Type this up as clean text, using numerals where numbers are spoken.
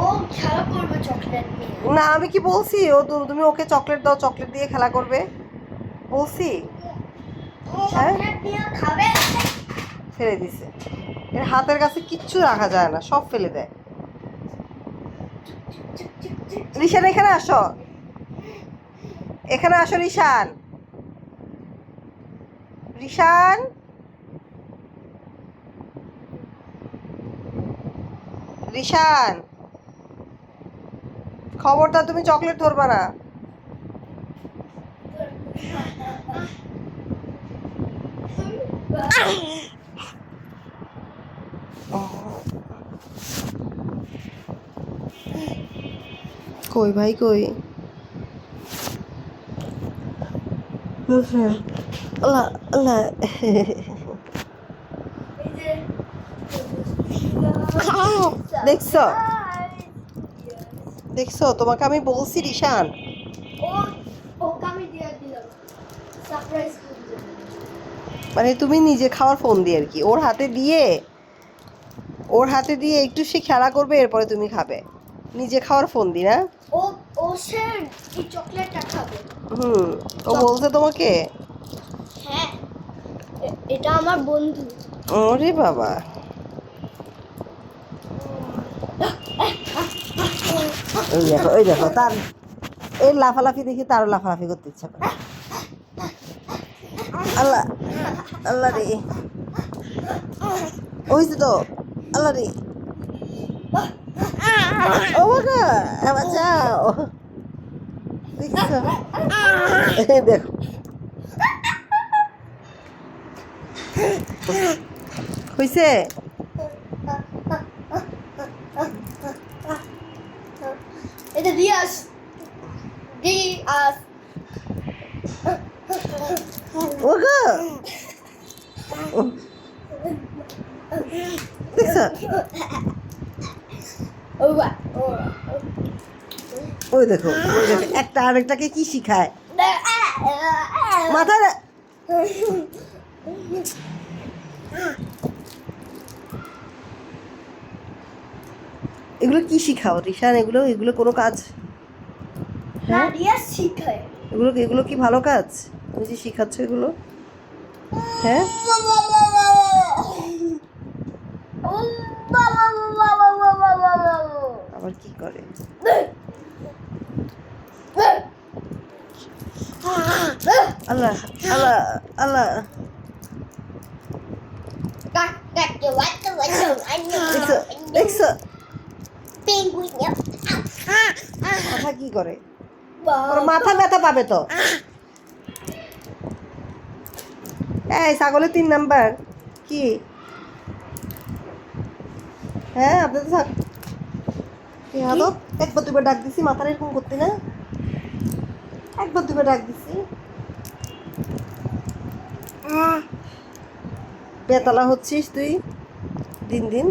ও খেলা করবে চকলেট নিয়ে। না আমি কি বলছি তুমি ওকে চকলেট দাও, চকলেট দিয়ে খেলা করবে বলছি? হ্যাঁ, চকলেট নিয়ে খাবে। ফেলে দিছে। এর হাতের কাছে কিচ্ছু রাখা যায় না, সব ফেলে দেয়। রিশান এখানে আসো, এখানে আসো রিশান। রিশান রিশান খবরদার তুমি চকলেট ধরবা না। কই ভাই কই? আল্লাহ আল্লাহ। দেখছো দেখছো, তোমাকে আমি বলছি রিশান। ওকে আমি দিয়ে দিলাম সারপ্রাইজ করতে। মানে তুমি নিজে খাওয়ার ফোন দিয়ে আর কি ওর হাতে দিয়ে একটু সে খেলা করবে, এরপরে তুমি খাবে। নিজে খাওয়ার ফোন দি না। ও ও সে এই চকলেটটা খাবে। ও বলছে তোমাকে? হ্যাঁ, এটা আমার বন্ধু। ওরে বাবা। ওই দেখো তার এই লাফালাফি দেখি তারও লাফালাফি করতে ইচ্ছা করে। আল্লাহ আল্লাহ রে, হয়েছে তো। আল্লাহ রে, ও বাবা আবার যাও। দেখছো, দেখো হয়েছে। এটা দিয়াস দিয়াস। ওগো দেখছো, ওই দেখো একটা আরেকটাকে কি শিখায় মাথায়। এগুলো কি শিখাও রিশান? এগুলো এগুলো কোনো কাজ? হ্যাঁ, দিয়াস শিখায়। এগুলো কি ভালো কাজ তুমি যে শিখাচ্ছ এগুলো? হ্যাঁ, আবার কি করে? আল্লাহ আল্লাহ আল্লাহ। দেখছো দেখছো মাথা কি করে? ওর মাথা ব্যথা পাবে তো। এই ছাগলের 3 নাম্বার কি? হ্যাঁ আপনাদের কি হলো? একবার দুবার ডাক দিছি, মাথার এরকম করতে না? একবার দুবার ডাক দিছি, বেতালা হচ্ছিস তুই দিন দিন।